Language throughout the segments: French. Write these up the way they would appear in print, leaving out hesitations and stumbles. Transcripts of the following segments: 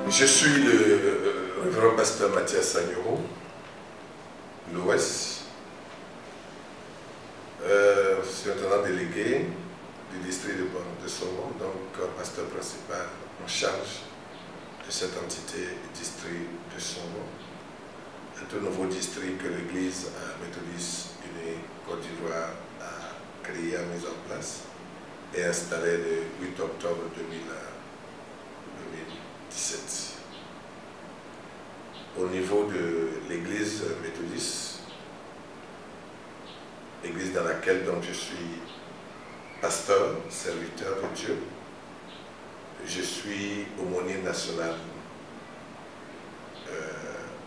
Je suis le révérend pasteur Mathias Sagnoro, l'Ouest. Je suis intendant délégué du district de Songo, donc pasteur principal en charge de cette entité district de Songo. Un tout nouveau district que l'Église méthodiste unie Côte d'Ivoire a créé, a mis en place et installé le 8 octobre 2017. Au niveau de l'Église méthodiste, l'église dans laquelle donc, je suis pasteur, serviteur de Dieu, je suis aumônier national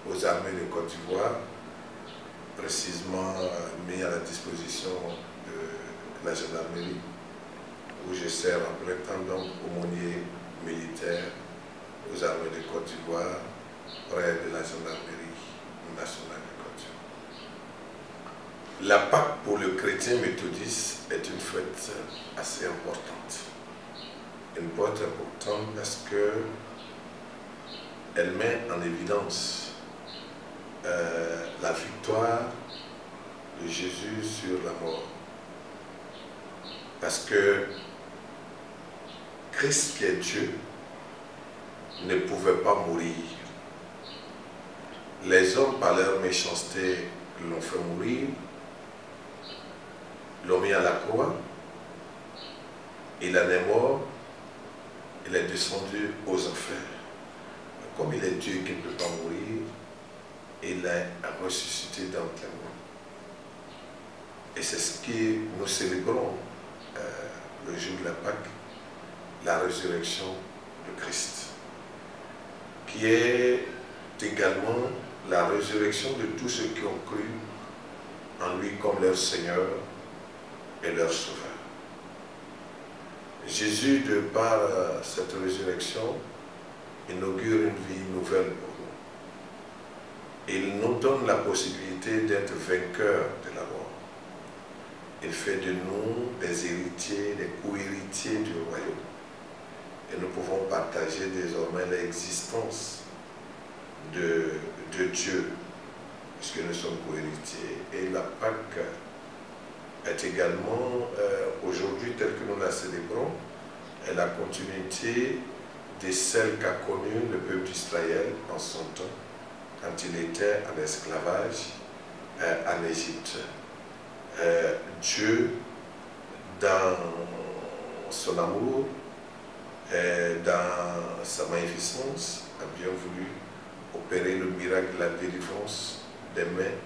aux armées de Côte d'Ivoire, précisément mis à la disposition de la gendarmerie, où je sers en plein temps donc aumônier militaire aux armées de Côte d'Ivoire, près de la gendarmerie nationale de Côte d'Ivoire. La Pâque pour le chrétien méthodiste est une fête assez importante. Une fête importante parce qu'elle met en évidence la victoire de Jésus sur la mort. Parce que Christ qui est Dieu ne pouvait pas mourir. Les hommes, par leur méchanceté, l'ont fait mourir, l'ont mis à la croix, il en est mort, il est descendu aux enfers. Mais comme il est Dieu qui ne peut pas mourir, il est ressuscité d'entre les morts. Et c'est ce que nous célébrons le jour de la Pâque, la résurrection de Christ, qui est également la résurrection de tous ceux qui ont cru en lui comme leur Seigneur et leur Sauveur. Jésus, de par cette résurrection, inaugure une vie nouvelle pour nous. Il nous donne la possibilité d'être vainqueurs de la mort. Il fait de nous des héritiers, des co-héritiers du royaume. Et nous pouvons partager désormais l'existence de Dieu, puisque nous sommes co-héritiers. Et la Pâque est également, aujourd'hui, telle que nous la célébrons, est la continuité de celle qu'a connue le peuple d'Israël en son temps, quand il était en esclavage en Égypte. Dieu, dans son amour et dans sa magnificence, a bien voulu opérer le miracle de la délivrance des mains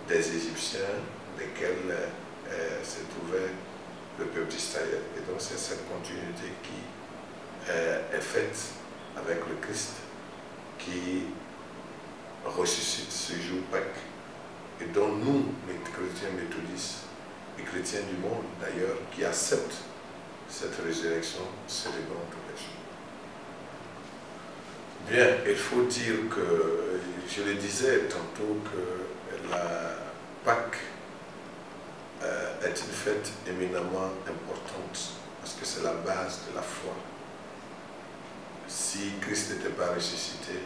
des Égyptiens, desquels se trouvait le peuple d'Israël. Et donc c'est cette continuité qui est faite avec le Christ, qui ressuscite ce jour Pâques, et dont nous, les chrétiens méthodistes, les chrétiens du monde d'ailleurs, qui acceptent cette résurrection, célébrons tous les jours. Bien, il faut dire que, je le disais tantôt, que la Pâque est une fête éminemment importante, parce que c'est la base de la foi. Si Christ n'était pas ressuscité,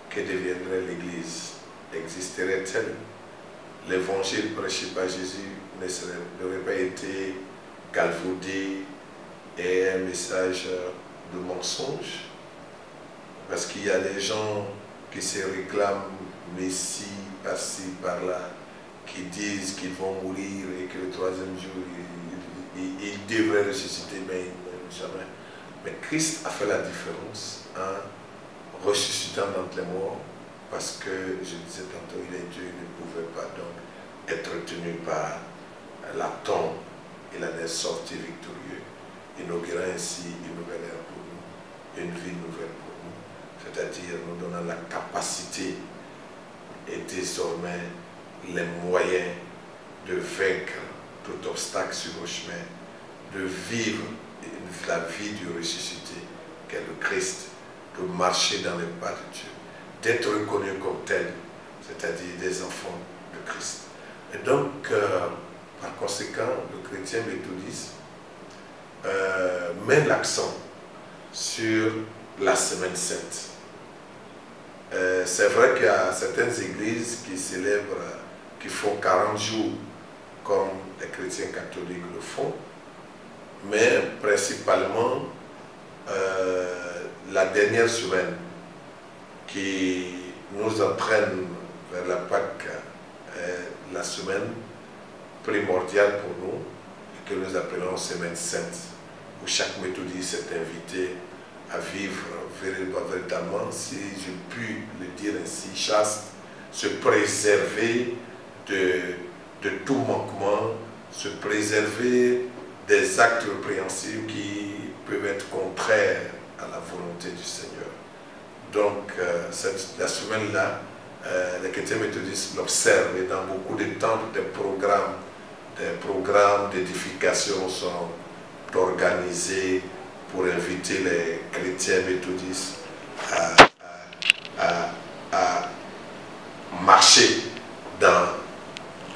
que deviendrait l'Église? Existerait-elle? L'évangile prêché par Jésus n'aurait pas été galvaudé et un message de mensonge? Parce qu'il y a des gens qui se réclament Messie par-ci, par-là, qui disent qu'ils vont mourir et que le troisième jour, ils devraient ressusciter, mais jamais. Mais Christ a fait la différence en ressuscitant d'entre les morts, parce que, je disais tantôt, il est Dieu, il ne pouvait pas donc être tenu par la tombe. Il en est sorti victorieux, inaugurant ainsi une nouvelle ère pour nous, une vie nouvelle pour nous, c'est-à-dire nous donnant la capacité et désormais les moyens de vaincre tout obstacle sur nos chemins, de vivre la vie du ressuscité, qu'est le Christ, de marcher dans les pas de Dieu, d'être reconnu comme tel, c'est-à-dire des enfants de Christ. Et donc, par conséquent, le chrétien méthodiste met l'accent sur la semaine sainte. C'est vrai qu'il y a certaines églises qui célèbrent, qui font 40 jours comme les chrétiens catholiques le font, mais principalement la dernière semaine qui nous entraîne vers la Pâque est la semaine primordiale pour nous et que nous appelons Semaine Sainte, où chaque méthodiste est invité à vivre véritablement, si je puis le dire ainsi, chaste, se préserver de tout manquement, se préserver des actes répréhensibles qui peuvent être contraires à la volonté du Seigneur. Donc, la semaine-là, les chrétiens méthodistes l'observent et dans beaucoup de temples, des programmes d'édification sont organisés pour inviter les chrétiens méthodistes à marcher dans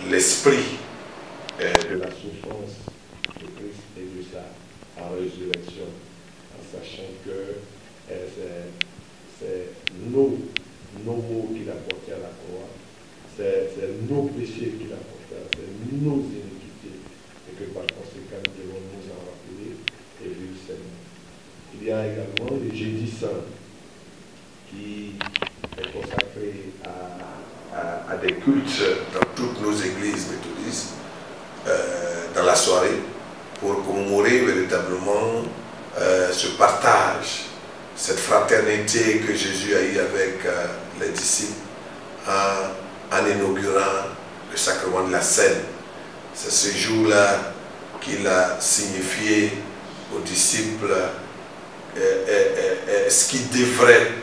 l'esprit de la souffrance de Christ et de sa résurrection, en sachant que c'est nos maux qu'il a portés à la croix, c'est nos péchés qu'il a portés, c'est nos iniquités, et que par conséquent nous devons nous en rappeler et vivre sainement. Il y a également le jeudi saint qui est consacré à des cultes dans toutes nos églises méthodistes dans la soirée pour commémorer véritablement ce partage, cette fraternité que Jésus a eue avec les disciples en inaugurant le sacrement de la scène. C'est ce jour-là qu'il a signifié aux disciples ce qui devrait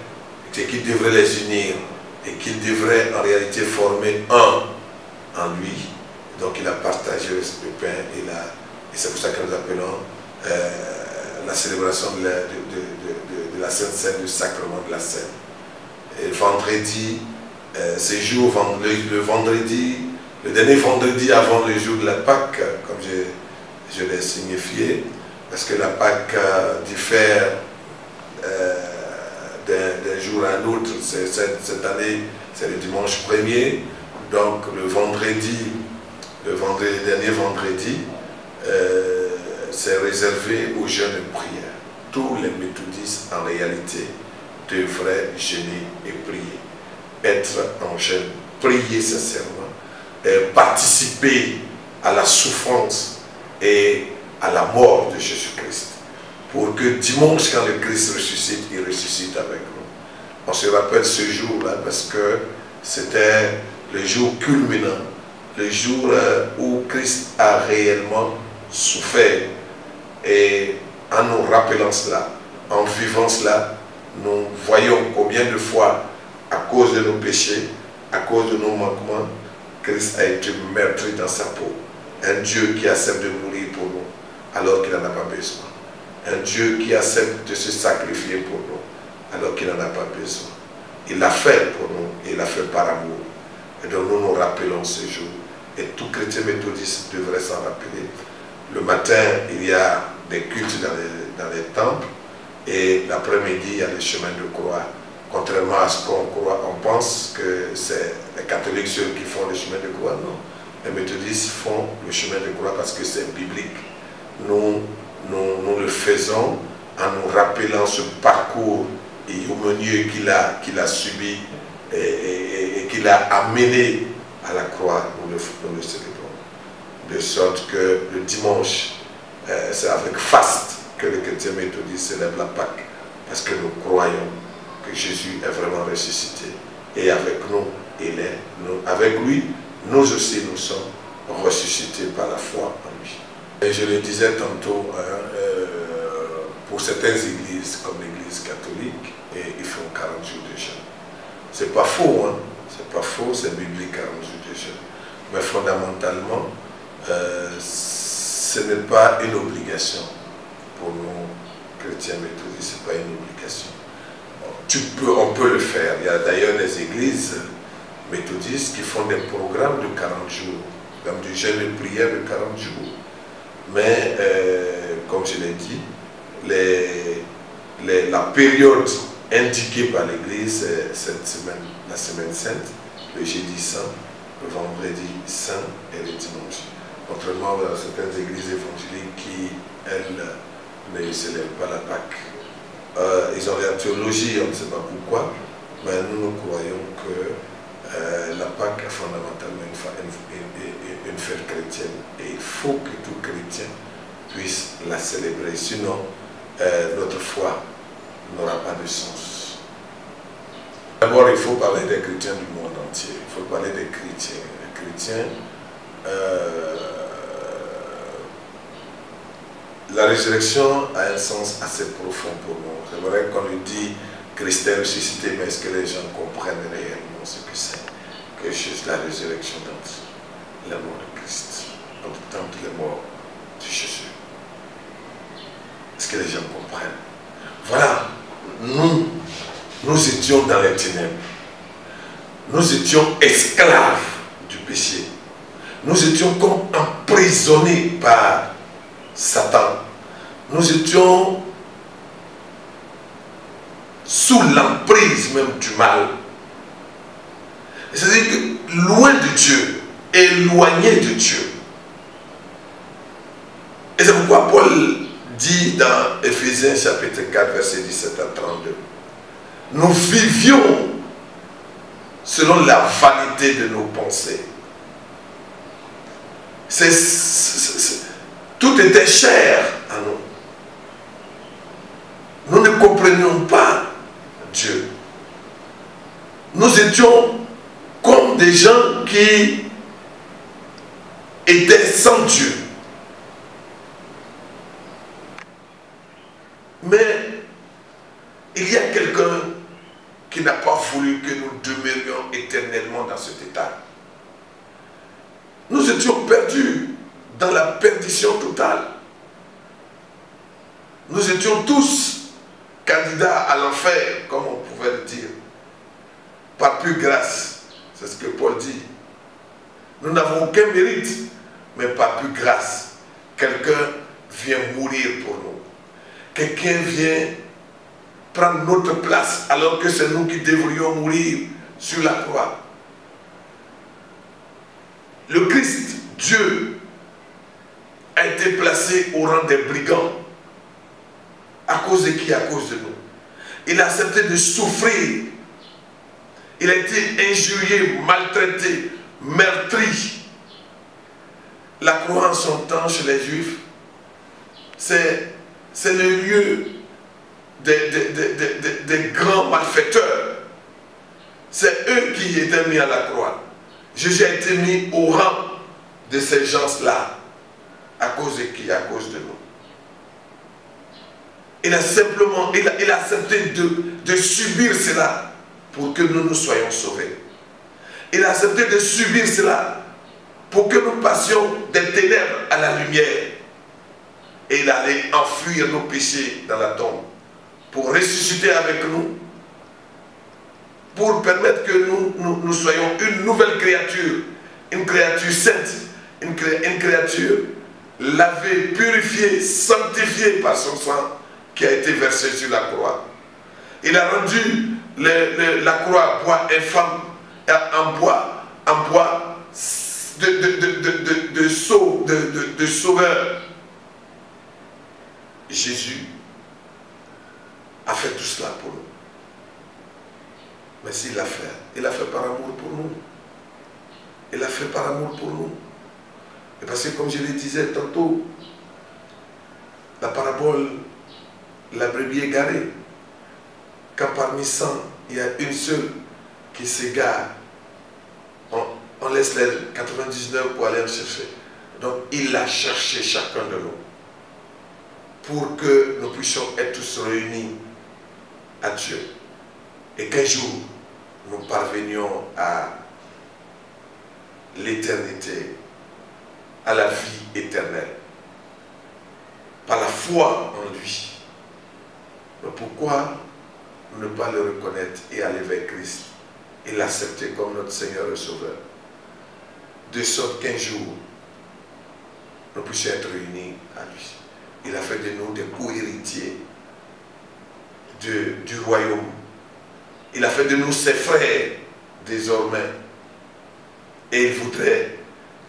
les unir et qu'ils devraient en réalité former un en lui. Donc il a partagé le pain et c'est pour ça que nous appelons la célébration de la Sainte Seine, le sacrement de la Seine. Et vendredi, le dernier vendredi avant le jour de la Pâque, comme je l'ai signifié, parce que la Pâque diffère d'un jour à un autre. Cette année, c'est le dimanche 1er, donc le dernier vendredi, c'est réservé aux jeûnes et prières. Tous les méthodistes, en réalité, devraient jeûner et prier. Être en jeûne, prier sincèrement, participer à la souffrance et à la mort de Jésus-Christ. Pour que dimanche, quand le Christ ressuscite, il ressuscite avec nous. On se rappelle ce jour-là parce que c'était le jour culminant, le jour où Christ a réellement souffert. Et en nous rappelant cela, en vivant cela, nous voyons combien de fois, à cause de nos péchés, à cause de nos manquements, Christ a été meurtri dans sa peau. Un Dieu qui accepte de mourir pour nous alors qu'il n'en a pas besoin. Un Dieu qui accepte de se sacrifier pour nous alors qu'il n'en a pas besoin. Il l'a fait pour nous et il l'a fait par amour. Et donc nous nous rappelons ce jour. Et tout chrétien méthodiste devrait s'en rappeler. Le matin, il y a des cultes dans les temples et l'après-midi, il y a les chemins de croix. Contrairement à ce qu'on croit, on pense que c'est les catholiques seuls qui font le chemin de croix. Non. Les méthodistes font le chemin de croix parce que c'est biblique. Nous le faisons en nous rappelant ce parcours ignominieux qu'il a subi et qu'il a amené à la croix. Nous le célébrons. De sorte que le dimanche, c'est avec faste que les chrétiens méthodistes célèbrent la Pâque. Parce que nous croyons que Jésus est vraiment ressuscité. Et avec nous, avec lui, nous aussi nous sommes ressuscités par la foi en lui. Et je le disais tantôt, pour certaines églises, comme l'église catholique, ils font 40 jours de jeûne. C'est pas faux, hein? C'est pas faux, c'est biblique 40 jours de jeûne. Mais fondamentalement, ce n'est pas une obligation pour nous, chrétiens méthodistes, ce n'est pas une obligation. On peut le faire. Il y a d'ailleurs des églises méthodistes qui font des programmes de 40 jours, comme du jeûne et prière de 40 jours. Mais, comme je l'ai dit, la période indiquée par l'Église, cette semaine, la semaine sainte, le jeudi saint, le vendredi saint et le dimanche. Contrairement à certaines églises évangéliques qui, elles, ne célèbrent pas la Pâque. Ils ont leur théologie, on ne sait pas pourquoi, mais nous croyons que la Pâque est fondamentalement une fête chrétienne. Et il faut que tout chrétien puisse la célébrer. Sinon, notre foi n'aura pas de sens. D'abord, il faut parler des chrétiens du monde entier. Il faut parler des chrétiens. Les chrétiens, la résurrection a un sens assez profond pour nous. C'est vrai qu'on lui dit Christ est ressuscité, mais est-ce que les gens comprennent réellement ce que c'est que juste la résurrection dans la mort de Christ, dans les morts de Jésus? Est-ce que les gens comprennent? Voilà, nous étions dans les ténèbres. Nous étions esclaves du péché. Nous étions comme emprisonnés par Satan. Nous étions sous l'emprise même du mal. C'est-à-dire que loin de Dieu, éloigné de Dieu. Et c'est pourquoi Paul dit dans Éphésiens chapitre 4, verset 17 à 32, nous vivions selon la vanité de nos pensées. Tout était cher à nous. Nous ne comprenions pas Dieu. Nous étions comme des gens qui étaient sans Dieu. Mais il y a quelqu'un qui n'a pas voulu que nous demeurions éternellement dans cet état. Nous étions perdus dans la perdition totale. Nous étions tous candidats à l'enfer, comme on pouvait le dire, par pure grâce. C'est ce que Paul dit. Nous n'avons aucun mérite, mais par pure grâce. Quelqu'un vient mourir pour nous. Quelqu'un vient prendre notre place, alors que c'est nous qui devrions mourir sur la croix. Le Christ, Dieu, a été placé au rang des brigands. À cause de qui? À cause de nous. Il a accepté de souffrir. Il a été injurié, maltraité, meurtri. La croix en son temps chez les Juifs, c'est le lieu des grands malfaiteurs. C'est eux qui étaient mis à la croix. Jésus a été mis au rang de ces gens-là. À cause de qui? À cause de nous. Il a simplement, il a accepté de subir cela pour que nous soyons sauvés. Il a accepté de subir cela pour que nous passions des ténèbres à la lumière. Et il allait enfuir nos péchés dans la tombe pour ressusciter avec nous, pour permettre que nous soyons une nouvelle créature, une créature sainte, une créature lavée, purifiée, sanctifiée par son sang qui a été versé sur la croix. Il a rendu la croix bois infâme, en bois de sauveur. Jésus a fait tout cela pour nous. Mais s'il l'a fait, il l'a fait par amour pour nous. Il l'a fait par amour pour nous. Et parce que comme je le disais tantôt, la parabole, la brebis égarée, quand parmi 100, il y a une seule qui s'égare, on laisse les 99 pour aller en chercher. Donc il a cherché chacun de nous pour que nous puissions être tous réunis à Dieu. Et qu'un jour, nous parvenions à l'éternité, à la vie éternelle, par la foi en lui. Mais pourquoi ne pas le reconnaître et aller vers Christ et l'accepter comme notre Seigneur et Sauveur, de sorte qu'un jour, nous puissions être réunis à lui. Il a fait de nous des co-héritiers du royaume. Il a fait de nous ses frères désormais. Et il voudrait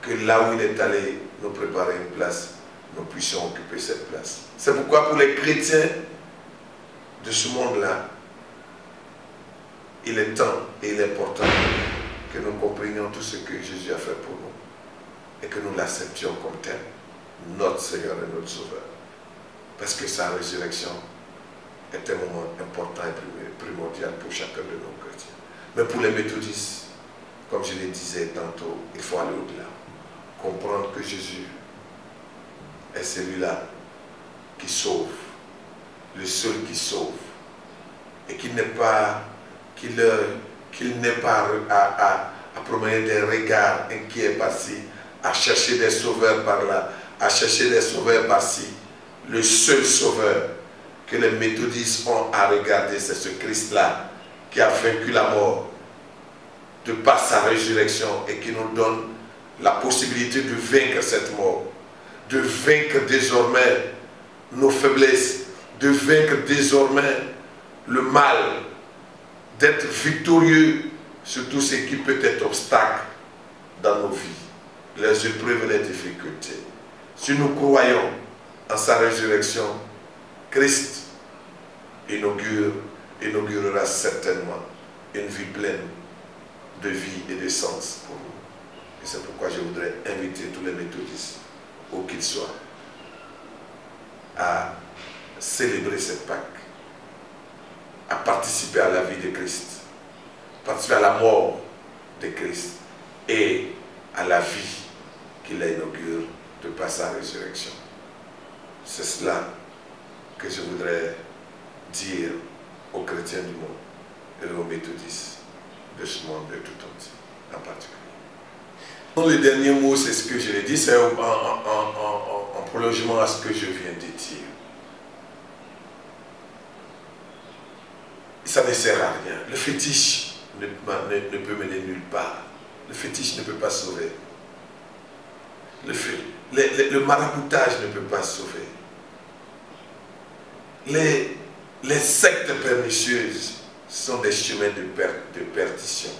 que là où il est allé nous préparer une place, nous puissions occuper cette place. C'est pourquoi pour les chrétiens de ce monde-là, il est temps et il est important que nous comprenions tout ce que Jésus a fait pour nous et que nous l'acceptions comme tel, notre Seigneur et notre Sauveur. Parce que sa résurrection est un moment important et primordial pour chacun de nos chrétiens. Mais pour les méthodistes, comme je le disais tantôt, il faut aller au-delà. Comprendre que Jésus est celui-là qui sauve, le seul qui sauve, et qu'il n'est pas, à promener des regards inquiets par-ci, à chercher des sauveurs par-là, à chercher des sauveurs par-ci. Le seul sauveur que les méthodistes ont à regarder, c'est ce Christ-là qui a vaincu la mort de par sa résurrection et qui nous donne la possibilité de vaincre cette mort, de vaincre désormais nos faiblesses, de vaincre désormais le mal, d'être victorieux sur tout ce qui peut être obstacle dans nos vies, les épreuves et les difficultés. Si nous croyons en sa résurrection, Christ inaugurera certainement une vie pleine de vie et de sens pour nous. Et c'est pourquoi je voudrais inviter tous les méthodistes, où qu'ils soient, à célébrer cette Pâque, à participer à la vie de Christ, participer à la mort de Christ et à la vie qu'il inaugure de par sa résurrection. C'est cela que je voudrais dire aux chrétiens du monde et aux méthodistes de ce monde de tout entier en particulier. Le dernier mot, c'est ce que je l'ai dit, c'est en prolongement à ce que je viens de dire. Ça ne sert à rien. Le fétiche ne peut mener nulle part. Le fétiche ne peut pas sauver. Le maraboutage ne peut pas sauver. Les sectes pernicieuses sont des chemins de perdition.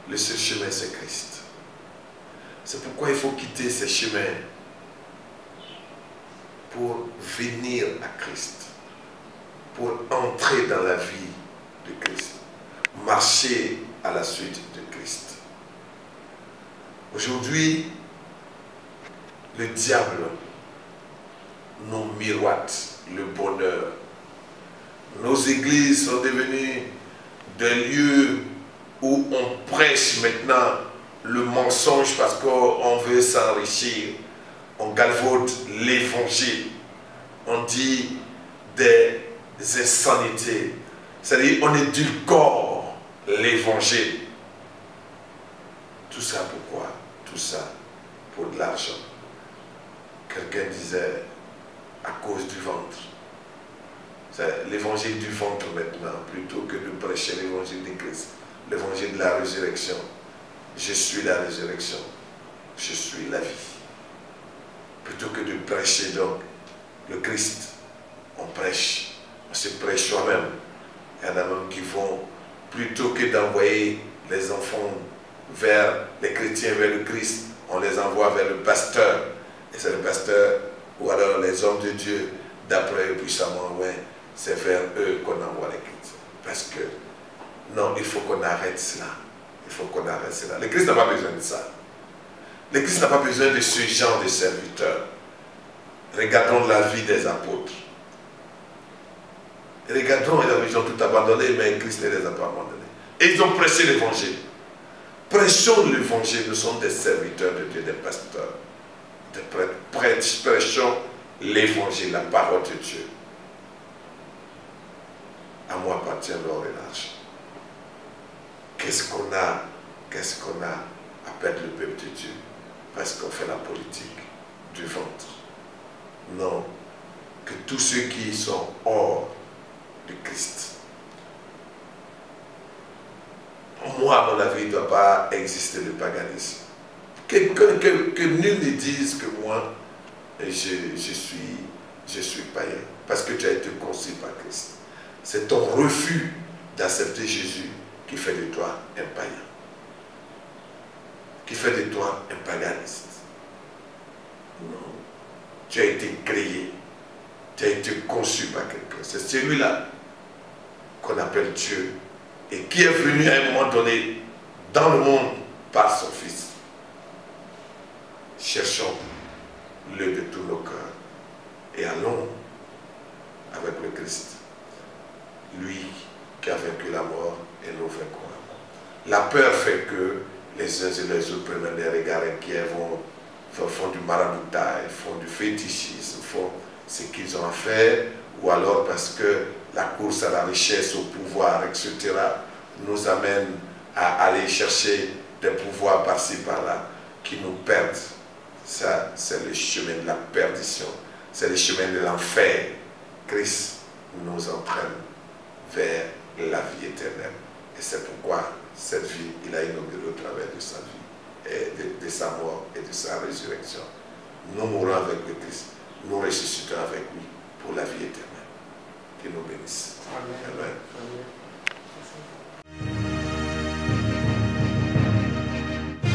Le seul chemin, c'est Christ. C'est pourquoi il faut quitter ces chemins pour venir à Christ, pour entrer dans la vie de Christ, marcher à la suite de Christ. Aujourd'hui, le diable nous miroite le bonheur. Nos églises sont devenues des lieux où on prêche maintenant le mensonge parce qu'on veut s'enrichir. On galvaude l'évangile. On dit des insanités. C'est-à-dire on édulcore l'évangile. Tout ça pourquoi? Tout ça pour de l'argent. Quelqu'un disait à cause du ventre. C'est l'évangile du ventre maintenant, plutôt que de prêcher l'évangile de Christ, l'évangile de la résurrection. Je suis la résurrection, je suis la vie. Plutôt que de prêcher donc le Christ, on prêche, on se prêche soi-même. Il y en a même qui vont, plutôt que d'envoyer les enfants vers les chrétiens, vers le Christ, on les envoie vers le pasteur. Et c'est le pasteur, ou alors les hommes de Dieu, d'après puissamment, ouais, c'est vers eux qu'on envoie les chrétiens. Parce que, non, il faut qu'on arrête cela. Il faut qu'on arrête cela. Le Christ n'a pas besoin de ça. Le Christ n'a pas besoin de ce genre de serviteurs. Regardons la vie des apôtres. Regardons, ils ont tout abandonné, mais Christ ne les a pas abandonnés. Et ils ont prêché l'évangile. Prêchons l'évangile, nous sommes des serviteurs de Dieu, des pasteurs, des prêtres. Prêchons l'évangile, la parole de Dieu. À moi appartient l'or et l'argent. Qu'est-ce qu'on a à perdre le peuple de Dieu parce qu'on fait la politique du ventre? Non, que tous ceux qui sont hors du Christ, moi à mon avis, il ne doit pas exister le paganisme. Que nul ne dise que moi je suis je suis païen. Parce que tu as été conçu par Christ. C'est ton refus d'accepter Jésus qui fait de toi un païen. Qui fait de toi un paganiste. Non. Tu as été créé. Tu as été conçu par quelqu'un. C'est celui-là qu'on appelle Dieu et qui est venu à un moment donné dans le monde par son Fils. Cherchons-le de tous nos cœurs et allons avec le Christ. Lui qui a vaincu la mort et nous vaincrons la mort. La peur fait que les uns et les autres prennent des regards inquiets, font du maraboutage, font du fétichisme, font ce qu'ils ont à faire, ou alors parce que la course à la richesse, au pouvoir, etc., nous amène à aller chercher des pouvoirs par-ci, par-là, qui nous perdent. Ça, c'est le chemin de la perdition. C'est le chemin de l'enfer. Christ nous entraîne vers la vie éternelle. Et c'est pourquoi cette vie, il a inauguré au travers de sa vie, et de sa mort et de sa résurrection. Nous mourrons avec le Christ. Nous ressuscitons avec lui.